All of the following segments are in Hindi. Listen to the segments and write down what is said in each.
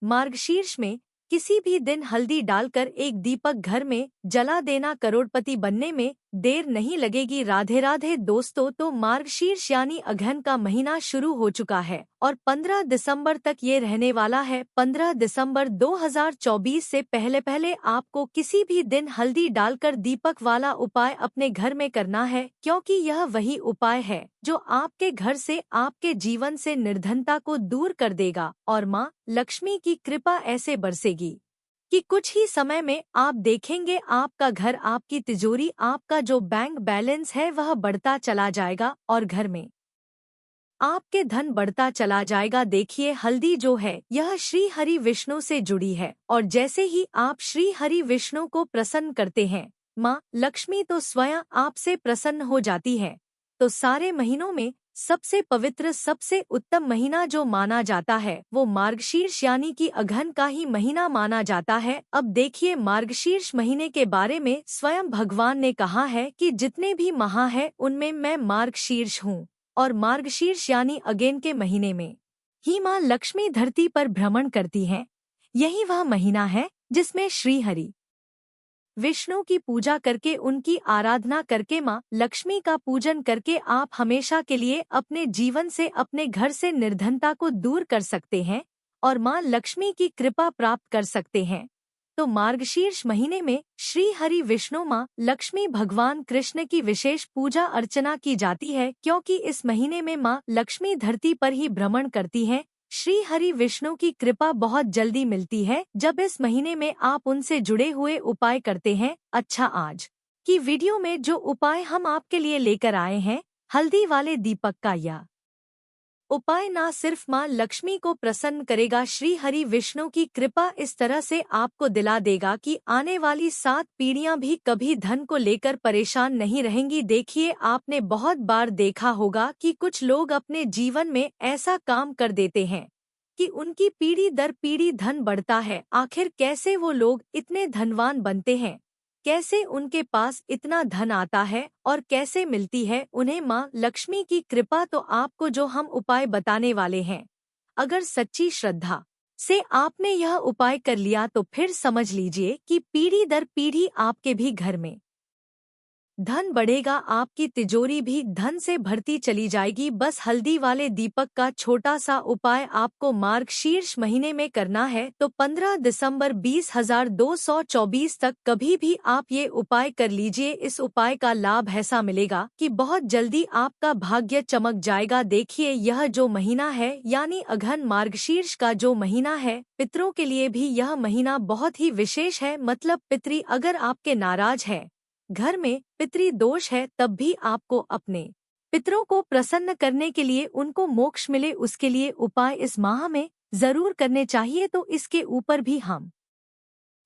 मार्गशीर्ष में किसी भी दिन हल्दी डालकर एक दीपक घर में जला देना करोड़पति बनने में देर नहीं लगेगी। राधे राधे दोस्तों, तो मार्गशीर्ष यानी अगहन का महीना शुरू हो चुका है और 15 दिसंबर तक ये रहने वाला है। 15 दिसंबर 2024 से पहले आपको किसी भी दिन हल्दी डालकर दीपक वाला उपाय अपने घर में करना है, क्योंकि यह वही उपाय है जो आपके घर से, आपके जीवन से निर्धनता को दूर कर देगा और माँ लक्ष्मी की कृपा ऐसे बरसेगी कि कुछ ही समय में आप देखेंगे आपका घर, आपकी तिजोरी, आपका जो बैंक बैलेंस है वह बढ़ता चला जाएगा और घर में आपके धन बढ़ता चला जाएगा। देखिए, हल्दी जो है यह श्री हरि विष्णु से जुड़ी है और जैसे ही आप श्री हरि विष्णु को प्रसन्न करते हैं, माँ लक्ष्मी तो स्वयं आपसे प्रसन्न हो जाती है। तो सारे महीनों में सबसे पवित्र, सबसे उत्तम महीना जो माना जाता है वो मार्गशीर्ष यानी कि अगहन का ही महीना माना जाता है। अब देखिए, मार्गशीर्ष महीने के बारे में स्वयं भगवान ने कहा है कि जितने भी माह है उनमें मैं मार्गशीर्ष हूँ और मार्गशीर्ष यानी अगेन के महीने में ही माँ लक्ष्मी धरती पर भ्रमण करती हैं। यही वह महीना है जिसमें श्री हरि विष्णु की पूजा करके, उनकी आराधना करके, माँ लक्ष्मी का पूजन करके आप हमेशा के लिए अपने जीवन से, अपने घर से निर्धनता को दूर कर सकते हैं और माँ लक्ष्मी की कृपा प्राप्त कर सकते हैं। तो मार्गशीर्ष महीने में श्री हरि विष्णु, माँ लक्ष्मी, भगवान कृष्ण की विशेष पूजा अर्चना की जाती है, क्योंकि इस महीने में माँ लक्ष्मी धरती पर ही भ्रमण करती हैं। श्री हरि विष्णु की कृपा बहुत जल्दी मिलती है जब इस महीने में आप उनसे जुड़े हुए उपाय करते हैं। अच्छा, आज की वीडियो में जो उपाय हम आपके लिए लेकर आए हैं, हल्दी वाले दीपक का यह उपाय ना सिर्फ माँ लक्ष्मी को प्रसन्न करेगा, श्री हरि विष्णु की कृपा इस तरह से आपको दिला देगा कि आने वाली 7 पीढ़ियां भी कभी धन को लेकर परेशान नहीं रहेंगी। देखिए, आपने बहुत बार देखा होगा कि कुछ लोग अपने जीवन में ऐसा काम कर देते हैं कि उनकी पीढ़ी दर पीढ़ी धन बढ़ता है। आखिर कैसे वो लोग इतने धनवान बनते हैं, कैसे उनके पास इतना धन आता है और कैसे मिलती है उन्हें माँ लक्ष्मी की कृपा? तो आपको जो हम उपाय बताने वाले हैं, अगर सच्ची श्रद्धा से आपने यह उपाय कर लिया तो फिर समझ लीजिए कि पीढ़ी दर पीढ़ी आपके भी घर में धन बढ़ेगा, आपकी तिजोरी भी धन से भरती चली जाएगी। बस हल्दी वाले दीपक का छोटा सा उपाय आपको मार्गशीर्ष महीने में करना है। तो 15 दिसंबर 2024 तक कभी भी आप ये उपाय कर लीजिए। इस उपाय का लाभ ऐसा मिलेगा कि बहुत जल्दी आपका भाग्य चमक जाएगा। देखिए, यह जो महीना है यानी अगहन, मार्गशीर्ष का जो महीना है, पितरों के लिए भी यह महीना बहुत ही विशेष है। मतलब पितरी अगर आपके नाराज है, घर में पितरी दोष है, तब भी आपको अपने पितरों को प्रसन्न करने के लिए, उनको मोक्ष मिले, उसके लिए उपाय इस माह में जरूर करने चाहिए। तो इसके ऊपर भी हम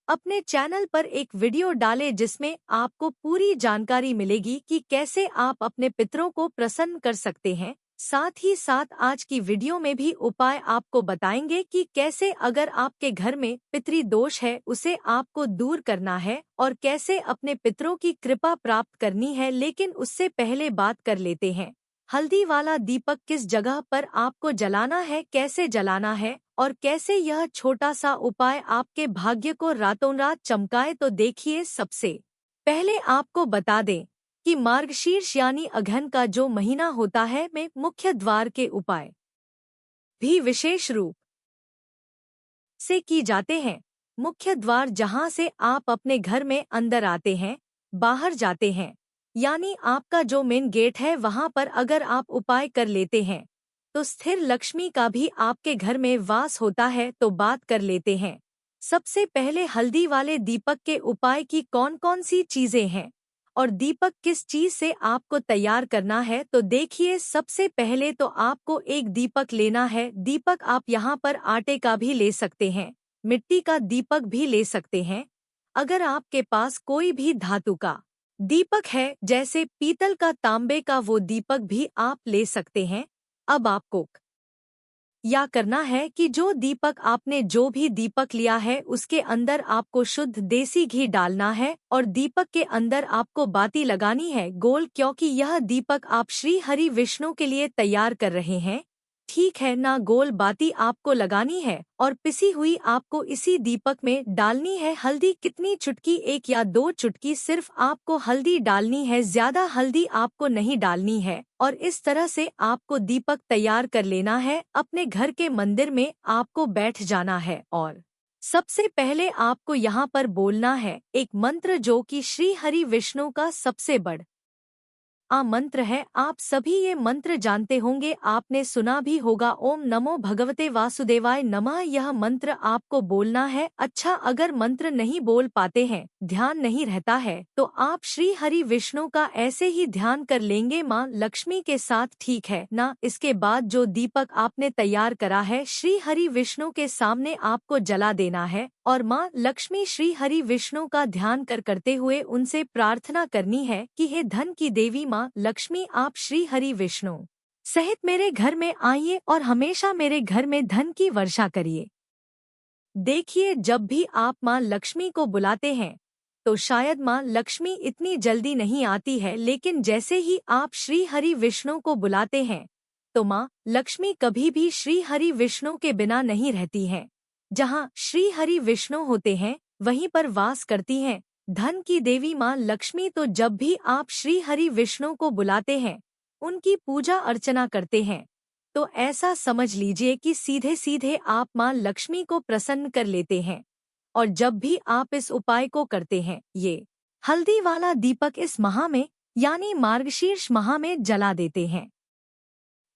अपने चैनल पर एक वीडियो डाले जिसमें आपको पूरी जानकारी मिलेगी कि कैसे आप अपने पितरों को प्रसन्न कर सकते हैं। साथ ही साथ आज की वीडियो में भी उपाय आपको बताएंगे कि कैसे अगर आपके घर में पितरी दोष है उसे आपको दूर करना है और कैसे अपने पितरों की कृपा प्राप्त करनी है। लेकिन उससे पहले बात कर लेते हैं, हल्दी वाला दीपक किस जगह पर आपको जलाना है, कैसे जलाना है और कैसे यह छोटा सा उपाय आपके भाग्य को रातों रात चमकाए। तो देखिए, सबसे पहले आपको बता दें कि मार्गशीर्ष यानी अगहन का जो महीना होता है में मुख्य द्वार के उपाय भी विशेष रूप से की जाते हैं। मुख्य द्वार जहां से आप अपने घर में अंदर आते हैं, बाहर जाते हैं, यानी आपका जो मेन गेट है, वहां पर अगर आप उपाय कर लेते हैं तो स्थिर लक्ष्मी का भी आपके घर में वास होता है। तो बात कर लेते हैं सबसे पहले हल्दी वाले दीपक के उपाय की कौन कौन सी चीजें हैं और दीपक किस चीज से आपको तैयार करना है। तो देखिए, सबसे पहले तो आपको एक दीपक लेना है। दीपक आप यहाँ पर आटे का भी ले सकते हैं, मिट्टी का दीपक भी ले सकते हैं। अगर आपके पास कोई भी धातु का दीपक है, जैसे पीतल का, तांबे का, वो दीपक भी आप ले सकते हैं। अब आपको या करना है कि जो दीपक आपने, जो भी दीपक लिया है, उसके अंदर आपको शुद्ध देसी घी डालना है और दीपक के अंदर आपको बाती लगानी है गोल, क्योंकि यह दीपक आप श्री हरि विष्णु के लिए तैयार कर रहे हैं। ठीक है ना। गोल बाती आपको लगानी है और पिसी हुई आपको इसी दीपक में डालनी है। हल्दी कितनी चुटकी, 1 या 2 चुटकी सिर्फ आपको हल्दी डालनी है, ज्यादा हल्दी आपको नहीं डालनी है। और इस तरह से आपको दीपक तैयार कर लेना है। अपने घर के मंदिर में आपको बैठ जाना है और सबसे पहले आपको यहाँ पर बोलना है एक मंत्र जो कि श्री हरि विष्णु का सबसे बड़ मंत्र है। आप सभी ये मंत्र जानते होंगे, आपने सुना भी होगा। ओम नमो भगवते वासुदेवाय नमः। यह मंत्र आपको बोलना है। अच्छा, अगर मंत्र नहीं बोल पाते हैं, ध्यान नहीं रहता है, तो आप श्री हरि विष्णु का ऐसे ही ध्यान कर लेंगे माँ लक्ष्मी के साथ, ठीक है ना। इसके बाद जो दीपक आपने तैयार करा है श्री हरि विष्णु के सामने आपको जला देना है और माँ लक्ष्मी श्री हरि विष्णु का ध्यान करते हुए उनसे प्रार्थना करनी है कि हे धन की देवी माँ लक्ष्मी, आप श्री हरि विष्णु सहित मेरे घर में आइए और हमेशा मेरे घर में धन की वर्षा करिए। देखिए, जब भी आप माँ लक्ष्मी को बुलाते हैं तो शायद माँ लक्ष्मी इतनी जल्दी नहीं आती है, लेकिन जैसे ही आप श्री हरि विष्णु को बुलाते हैं तो माँ लक्ष्मी कभी भी श्री हरि विष्णु के बिना नहीं रहती हैं। जहाँ श्री हरि विष्णु होते हैं वहीं पर वास करती हैं धन की देवी माँ लक्ष्मी। तो जब भी आप श्री हरि विष्णु को बुलाते हैं, उनकी पूजा अर्चना करते हैं, तो ऐसा समझ लीजिए कि सीधे सीधे आप माँ लक्ष्मी को प्रसन्न कर लेते हैं। और जब भी आप इस उपाय को करते हैं, ये हल्दी वाला दीपक इस माह में यानी मार्गशीर्ष माह में जला देते हैं,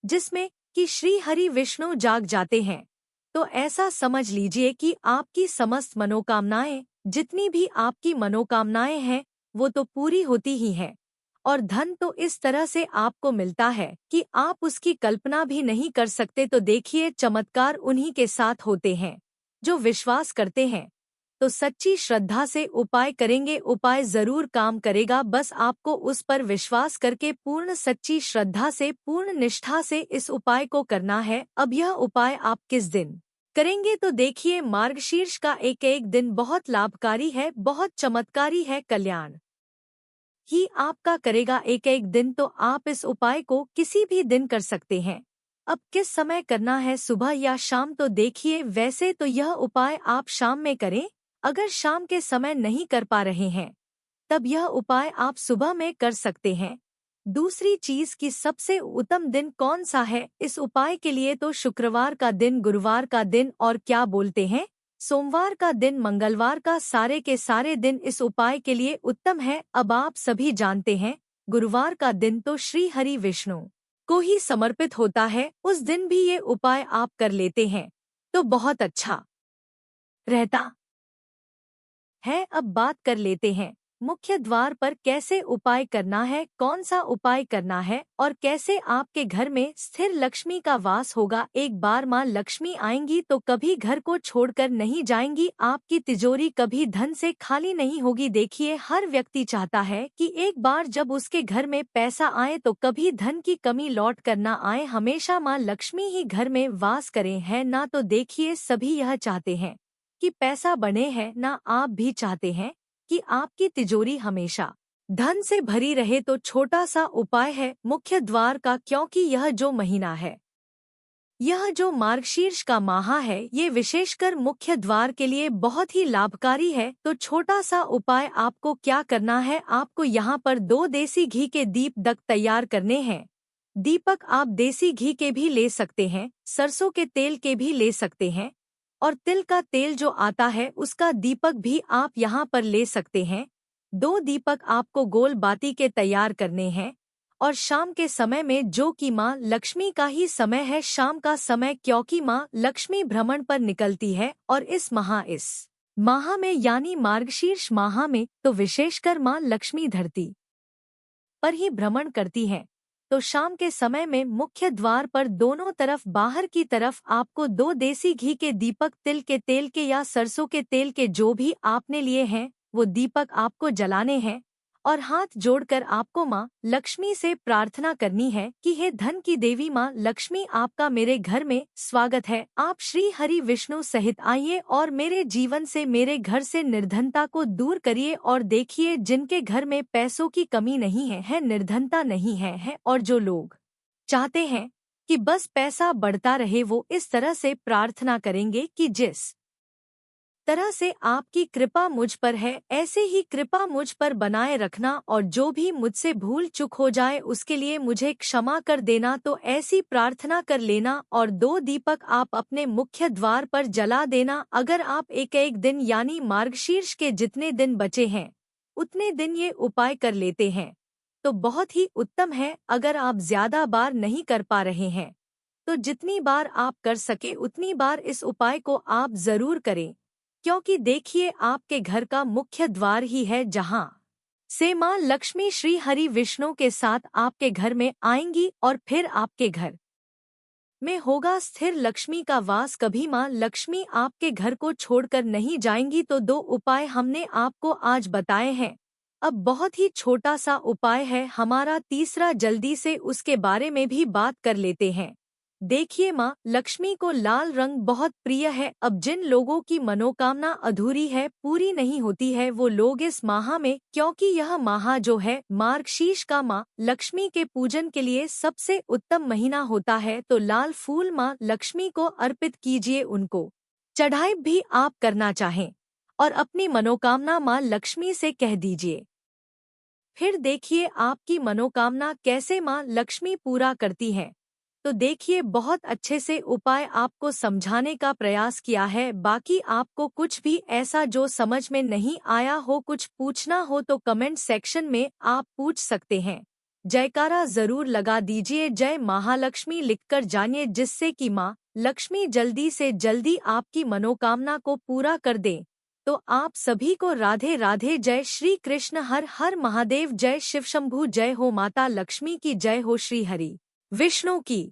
जिसमें कि श्री हरि विष्णु जाग जाते हैं, तो ऐसा समझ लीजिए कि आपकी समस्त मनोकामनाएं, जितनी भी आपकी मनोकामनाएं हैं, वो तो पूरी होती ही हैं। और धन तो इस तरह से आपको मिलता है कि आप उसकी कल्पना भी नहीं कर सकते। तो देखिए, चमत्कार उन्हीं के साथ होते हैं जो विश्वास करते हैं। तो सच्ची श्रद्धा से उपाय करेंगे, उपाय जरूर काम करेगा। बस आपको उस पर विश्वास करके पूर्ण सच्ची श्रद्धा से, पूर्ण निष्ठा से इस उपाय को करना है। अब यह उपाय आप किस दिन करेंगे, तो देखिए, मार्गशीर्ष का एक एक दिन बहुत लाभकारी है, बहुत चमत्कारी है, कल्याण ही आपका करेगा एक एक दिन। तो आप इस उपाय को किसी भी दिन कर सकते हैं। अब किस समय करना है, सुबह या शाम, तो देखिए, वैसे तो यह उपाय आप शाम में करें। अगर शाम के समय नहीं कर पा रहे हैं, तब यह उपाय आप सुबह में कर सकते हैं। दूसरी चीज की सबसे उत्तम दिन कौन सा है इस उपाय के लिए, तो शुक्रवार का दिन, गुरुवार का दिन और क्या बोलते हैं, सोमवार का दिन, मंगलवार का, सारे के सारे दिन इस उपाय के लिए उत्तम है। अब आप सभी जानते हैं, गुरुवार का दिन तो श्री हरि विष्णु को ही समर्पित होता है। उस दिन भी ये उपाय आप कर लेते हैं तो बहुत अच्छा रहता है। अब बात कर लेते हैं मुख्य द्वार पर कैसे उपाय करना है, कौन सा उपाय करना है और कैसे आपके घर में स्थिर लक्ष्मी का वास होगा। एक बार माँ लक्ष्मी आएंगी तो कभी घर को छोड़कर नहीं जाएंगी, आपकी तिजोरी कभी धन से खाली नहीं होगी। देखिए, हर व्यक्ति चाहता है कि एक बार जब उसके घर में पैसा आए तो कभी धन की कमी लौट कर न आए, हमेशा माँ लक्ष्मी ही घर में वास करें, है ना। तो देखिए, सभी यह चाहते हैं कि पैसा बने, है ना। आप भी चाहते हैं कि आपकी तिजोरी हमेशा धन से भरी रहे। तो छोटा सा उपाय है मुख्य द्वार का, क्योंकि यह जो महीना है, यह जो मार्गशीर्ष का माह है, ये विशेषकर मुख्य द्वार के लिए बहुत ही लाभकारी है। तो छोटा सा उपाय आपको क्या करना है, आपको यहाँ पर 2 देसी घी के दीपक तैयार करने हैं। दीपक आप देसी घी के भी ले सकते हैं, सरसों के तेल के भी ले सकते हैं, और तिल का तेल जो आता है उसका दीपक भी आप यहाँ पर ले सकते हैं। 2 दीपक आपको गोल बाती के तैयार करने हैं और शाम के समय में, जो कि माँ लक्ष्मी का ही समय है, शाम का समय, क्योंकि माँ लक्ष्मी भ्रमण पर निकलती है और इस माह में यानी मार्गशीर्ष माह में तो विशेषकर माँ लक्ष्मी धरती पर ही भ्रमण करती हैं। तो शाम के समय में मुख्य द्वार पर दोनों तरफ, बाहर की तरफ आपको 2 देसी घी के दीपक, तिल के तेल के या सरसों के तेल के, जो भी आपने लिए हैं, वो दीपक आपको जलाने हैं। और हाथ जोड़कर आपको माँ लक्ष्मी से प्रार्थना करनी है कि हे धन की देवी माँ लक्ष्मी, आपका मेरे घर में स्वागत है। आप श्री हरि विष्णु सहित आइए और मेरे जीवन से, मेरे घर से निर्धनता को दूर करिए। और देखिए, जिनके घर में पैसों की कमी नहीं है, निर्धनता नहीं है, और जो लोग चाहते हैं कि बस पैसा बढ़ता रहे। वो इस तरह से प्रार्थना करेंगे कि जिस तरह से आपकी कृपा मुझ पर है ऐसे ही कृपा मुझ पर बनाए रखना, और जो भी मुझसे भूल चूक हो जाए उसके लिए मुझे क्षमा कर देना। तो ऐसी प्रार्थना कर लेना और 2 दीपक आप अपने मुख्य द्वार पर जला देना। अगर आप एक एक दिन यानी मार्गशीर्ष के जितने दिन बचे हैं उतने दिन ये उपाय कर लेते हैं तो बहुत ही उत्तम है। अगर आप ज्यादा बार नहीं कर पा रहे हैं तो जितनी बार आप कर सके उतनी बार इस उपाय को आप जरूर करें, क्योंकि देखिए आपके घर का मुख्य द्वार ही है जहां से माँ लक्ष्मी श्री हरि विष्णु के साथ आपके घर में आएंगी और फिर आपके घर में होगा स्थिर लक्ष्मी का वास। कभी माँ लक्ष्मी आपके घर को छोड़कर नहीं जाएंगी। तो 2 उपाय हमने आपको आज बताए हैं। अब बहुत ही छोटा सा उपाय है हमारा तीसरा, जल्दी से उसके बारे में भी बात कर लेते हैं। देखिए माँ लक्ष्मी को लाल रंग बहुत प्रिय है। अब जिन लोगों की मनोकामना अधूरी है, पूरी नहीं होती है, वो लोग इस माह में, क्योंकि यह माह जो है मार्गशीर्ष का माँ लक्ष्मी के पूजन के लिए सबसे उत्तम महीना होता है, तो लाल फूल माँ लक्ष्मी को अर्पित कीजिए। उनको चढ़ाई भी आप करना चाहें और अपनी मनोकामना माँ लक्ष्मी से कह दीजिए। फिर देखिए आपकी मनोकामना कैसे माँ लक्ष्मी पूरा करती हैं। तो देखिए बहुत अच्छे से उपाय आपको समझाने का प्रयास किया है। बाकी आपको कुछ भी ऐसा जो समझ में नहीं आया हो, कुछ पूछना हो तो कमेंट सेक्शन में आप पूछ सकते हैं। जयकारा जरूर लगा दीजिए, जय महालक्ष्मी लिखकर जानिए, जिससे कि माँ लक्ष्मी जल्दी से जल्दी आपकी मनोकामना को पूरा कर दे। तो आप सभी को राधे राधे, जय श्री कृष्ण, हर हर महादेव, जय शिव शंभू, जय हो माता लक्ष्मी की, जय हो श्री हरि विष्णु की।